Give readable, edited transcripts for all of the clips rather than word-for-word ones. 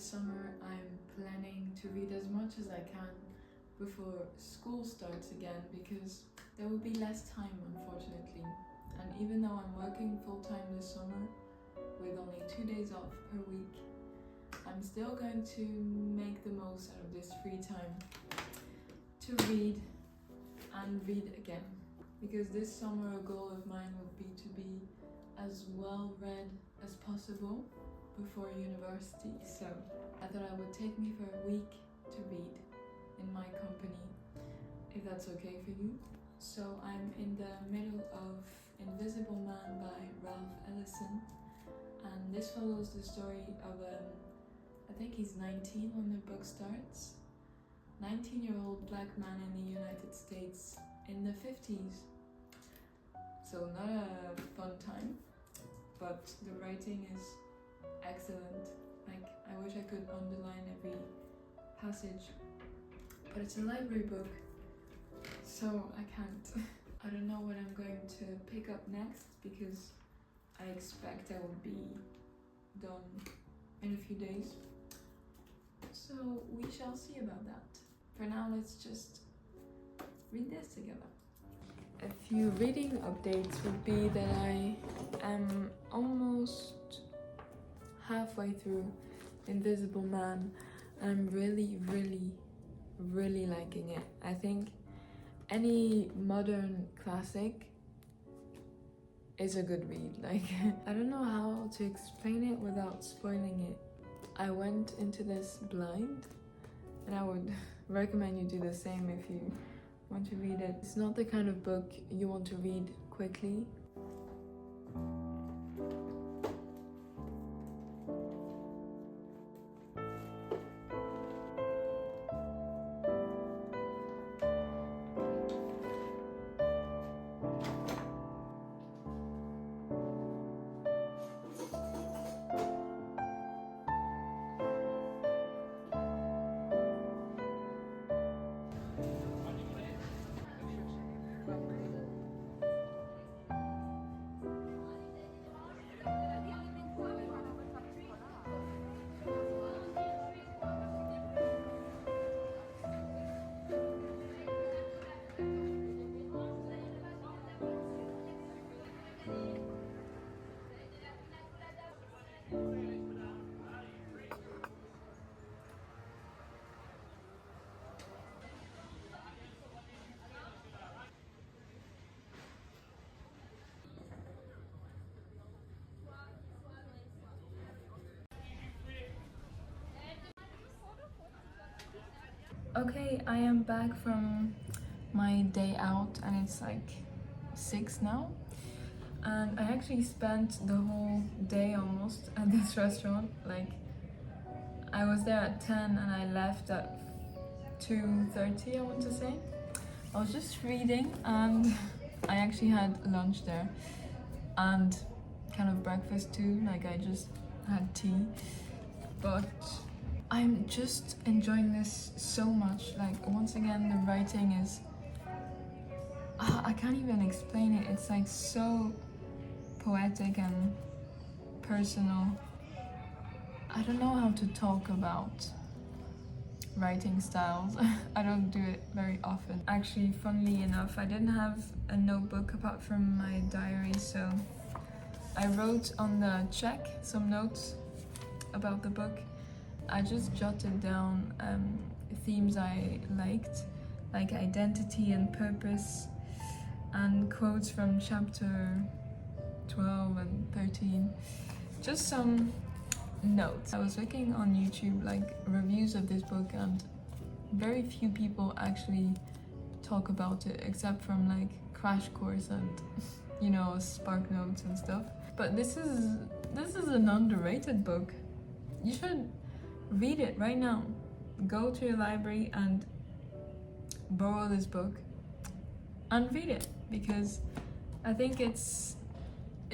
this summer I'm planning to read as much as I can before school starts again, because there will be less time, unfortunately. And even though I'm working full-time this summer with only 2 days off per week, I'm still going to make the most out of this free time to read and read again. Because this summer a goal of mine would be to be as well read as possible before university. So I thought it would take me for a week to read in my company, if that's okay for you. So I'm in the middle of Invisible Man by Ralph Ellison, and this follows the story of I think he's 19 when the book starts. 19-year-old black man in the United States in the 50s. So not a fun time, but the writing is excellent. Like, I wish I could underline every passage, but it's a library book, so I can't. I don't know what I'm going to pick up next, because I expect I will be done in a few days. So we shall see about that. For now, let's just read this together. A few reading updates would be that I am almost halfway through Invisible Man. I'm really liking it. I think any modern classic is a good read. Like, I don't know how to explain it without spoiling it. I went into this blind, and I would recommend you do the same if you want to read it. It's not the kind of book you want to read quickly. Okay, I am back from my day out, and it's like 6 now. And I actually spent the whole day almost at this restaurant. Like, I was there at 10 and I left at 2:30, I want to say. I was just reading, and I actually had lunch there and kind of breakfast too. Like, I just had tea. But I'm just enjoying this so much. Like, once again, the writing is... I can't even explain it. It's like so poetic and personal. I don't know how to talk about writing styles. I don't do it very often. Actually, funnily enough, I didn't have a notebook apart from my diary, so I wrote on the check some notes about the book. I just jotted down themes I liked, like identity and purpose, and quotes from chapter 12 and 13. Just some notes. I was looking on YouTube, like, reviews of this book, and very few people actually talk about it, except from like Crash Course and you know, Spark Notes and stuff. But this is an underrated book. You should read it right now. Go to your library and borrow this book and read it, because I think it's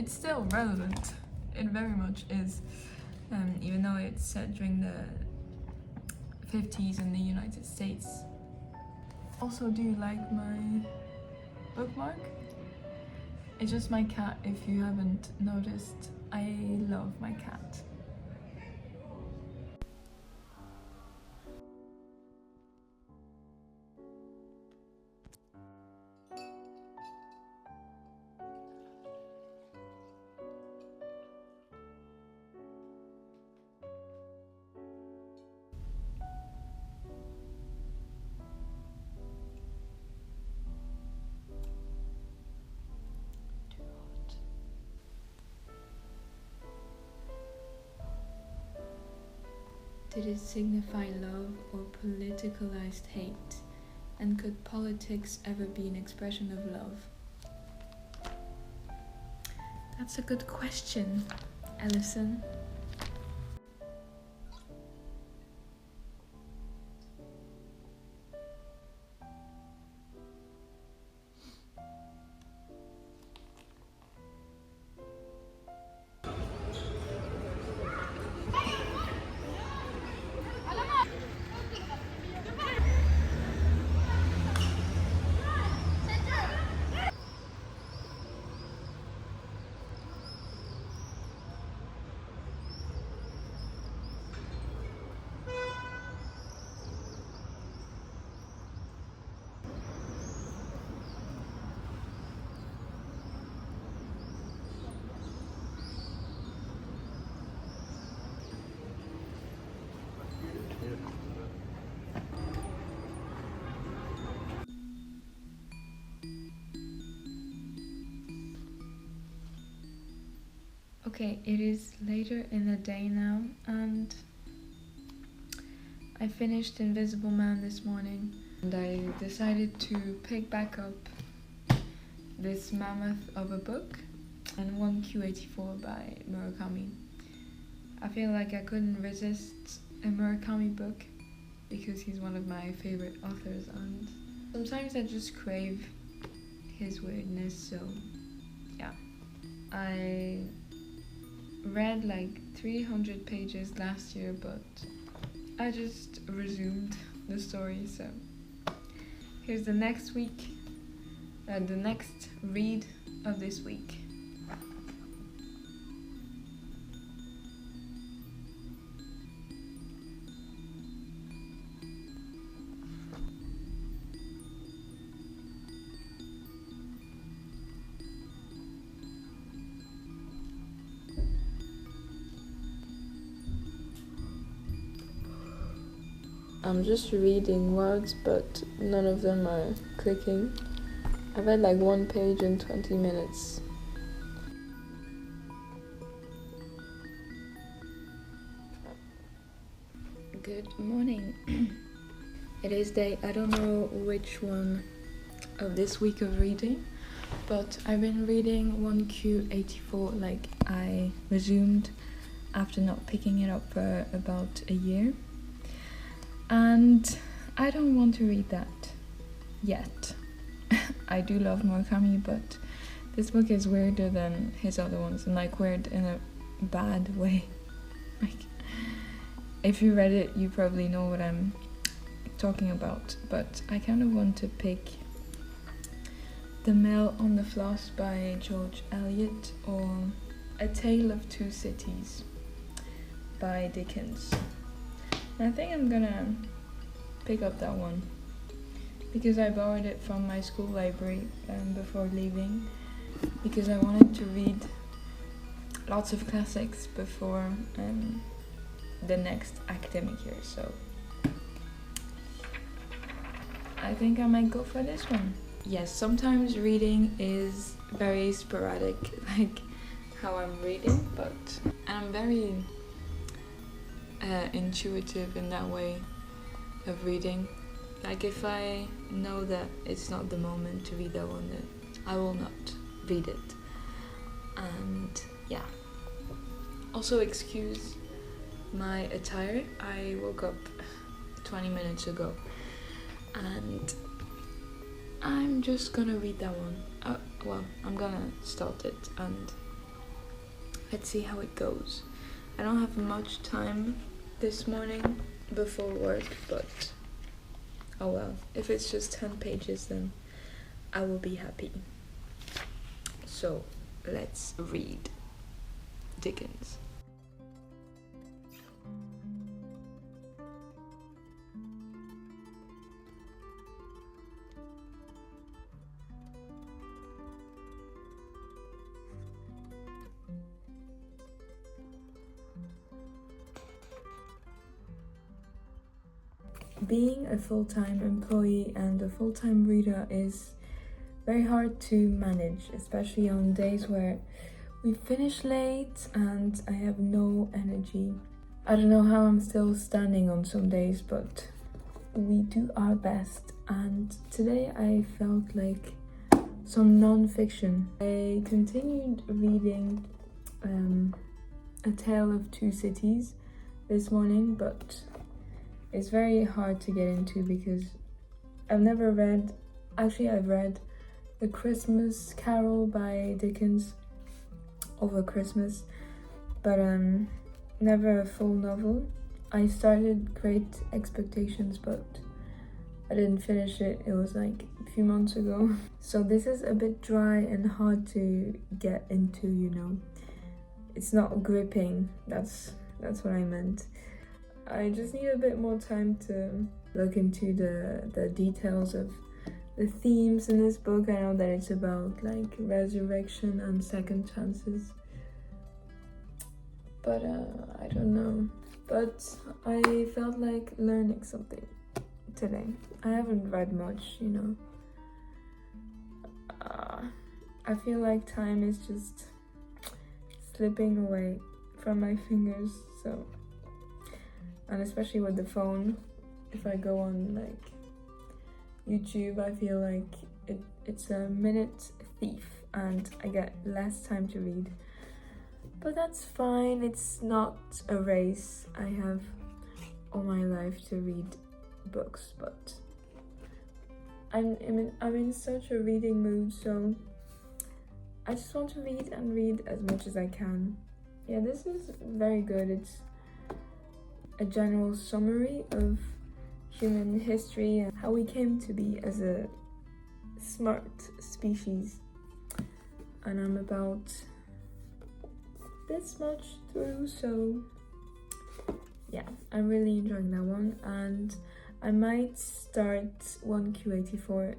still relevant. It very much is, even though it's set during the 50s in the United States. Also, do you like my bookmark? It's just my cat, if you haven't noticed. I love my cat. Did it signify love or politicalized hate? And could politics ever be an expression of love? That's a good question, Alison. Okay, it is later in the day now, and I finished Invisible Man this morning, and I decided to pick back up this mammoth of a book and 1Q84 by Murakami. I feel like I couldn't resist a Murakami book because he's one of my favorite authors, and sometimes I just crave his weirdness, so yeah. I read like 300 pages last year, but I just resumed the story, so here's the next read of this week. I'm just reading words, but none of them are clicking. I've read like 1 page in 20 minutes. Good morning. It is day, I don't know which one of this week of reading, but I've been reading 1Q84 like I resumed after not picking it up for about a year. And I don't want to read that yet. I do love Murakami, but this book is weirder than his other ones, and like weird in a bad way. Like, if you read it, you probably know what I'm talking about, but I kind of want to pick The Mill on the Floss by George Eliot, or A Tale of Two Cities by Dickens. I think I'm gonna pick up that one because I borrowed it from my school library before leaving, because I wanted to read lots of classics before the next academic year, so I think I might go for this one. Yes, sometimes reading is very sporadic, like how I'm reading, but I'm very intuitive in that way of reading. Like if I know that it's not the moment to read that one, then I will not read it. And yeah. Also excuse my attire. I woke up 20 minutes ago and I'm just gonna read that one. Well, I'm gonna start it and let's see how it goes. I don't have much time this morning before work, but oh well, if it's just 10 pages then I will be happy. So let's read Dickens. Being a full-time employee and a full-time reader is very hard to manage, especially on days where we finish late and I have no energy I don't know how I'm still standing on some days, but we do our best. And today I felt like some non-fiction. I continued reading A Tale of Two Cities this morning, but it's very hard to get into because I've never read, actually I've read The Christmas Carol by Dickens over Christmas, but never a full novel. I started Great Expectations, but I didn't finish it. It was like a few months ago. So this is a bit dry and hard to get into, you know. It's not gripping, that's what I meant. I just need a bit more time to look into the details of the themes in this book. I know that it's about like resurrection and second chances, but I don't know. But I felt like learning something today. I haven't read much, you know. I feel like time is just slipping away from my fingers, so, and especially with the phone, if I go on like YouTube, I feel like it's a minute thief and I get less time to read. But that's fine, it's not a race. I have all my life to read books, but I'm in such a reading mood, so I just want to read and read as much as I can. Yeah, this is very good. It's a general summary of human history and how we came to be as a smart species. And I'm about this much through, so yeah, I'm really enjoying that one. And I might start 1Q84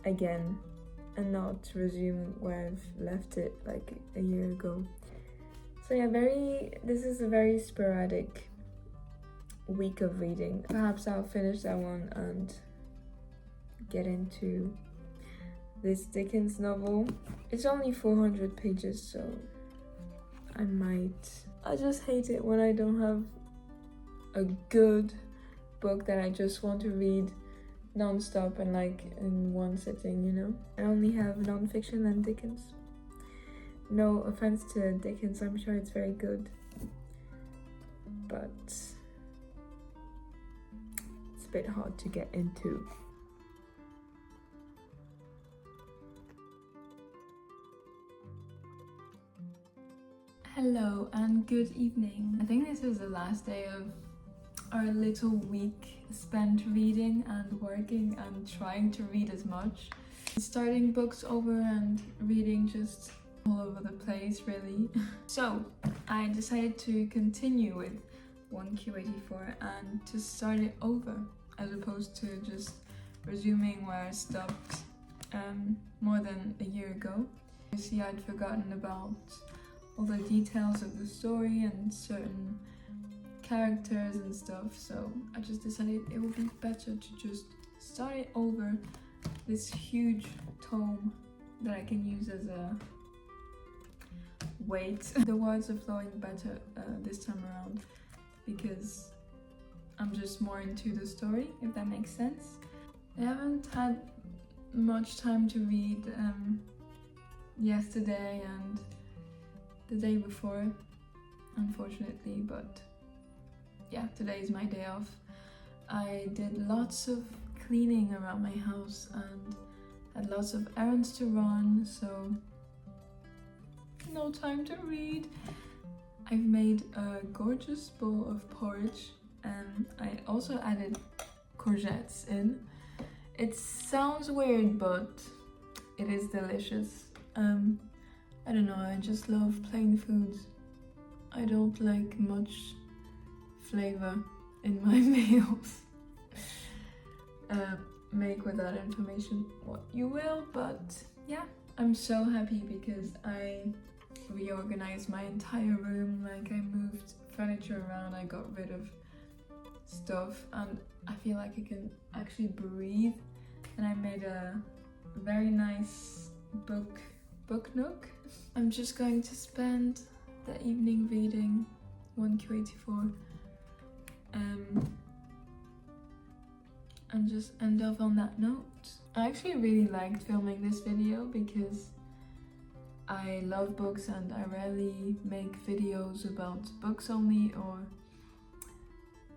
again and not resume where I've left it like a year ago. So yeah, this is a very sporadic week of reading. Perhaps I'll finish that one and get into this Dickens novel. It's only 400 pages, so I just hate it when I don't have a good book that I just want to read non-stop and like in one sitting, you know. I only have non-fiction and Dickens. No offense to Dickens, I'm sure it's very good, but it's a bit hard to get into. Hello and good evening. I think this is the last day of our little week spent reading and working and trying to read as much. Starting books over and reading just all over the place, really. So I decided to continue with 1Q84 and to start it over, as opposed to just resuming where I stopped more than a year ago. You see, I'd forgotten about all the details of the story and certain characters and stuff, so I just decided it would be better to just start it over, this huge tome that I can use as a weight. The words are flowing better this time around because I'm just more into the story, if that makes sense. I haven't had much time to read yesterday and the day before, unfortunately, but yeah, today is my day off. I did lots of cleaning around my house and had lots of errands to run, so no time to read. I've made a gorgeous bowl of porridge and I also added courgettes in. It sounds weird, but it is delicious. I don't know, I just love plain foods. I don't like much flavor in my meals. Make with that information what you will, but yeah, I'm so happy because I reorganized my entire room. Like, I moved furniture around, I got rid of stuff, and I feel like I can actually breathe. And I made a very nice book nook. I'm just going to spend the evening reading 1Q84. And just end off on that note. I actually really liked filming this video because I love books and I rarely make videos about books only, or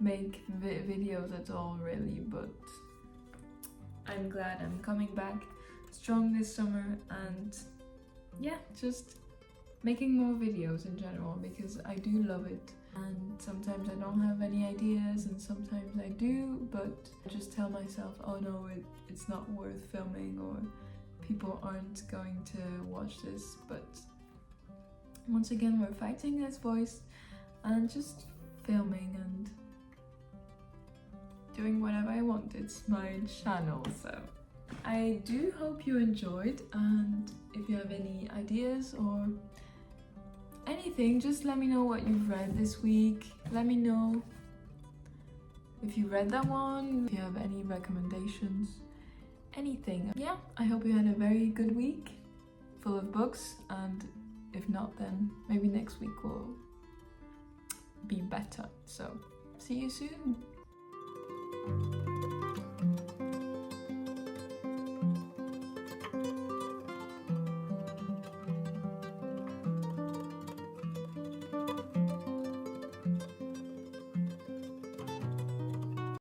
make videos at all really, but I'm glad I'm coming back strong this summer and yeah, just making more videos in general because I do love it. And sometimes I don't have any ideas and sometimes I do, but I just tell myself, oh no, it's not worth filming or people aren't going to watch this. But once again, we're fighting this voice and just filming and doing whatever I want. It's my channel, so I do hope you enjoyed, and if you have any ideas or anything, just let me know what you've read this week. Let me know if you read that one, if you have any recommendations, anything. Yeah, I hope you had a very good week full of books, and if not, then maybe next week will be better. So see you soon.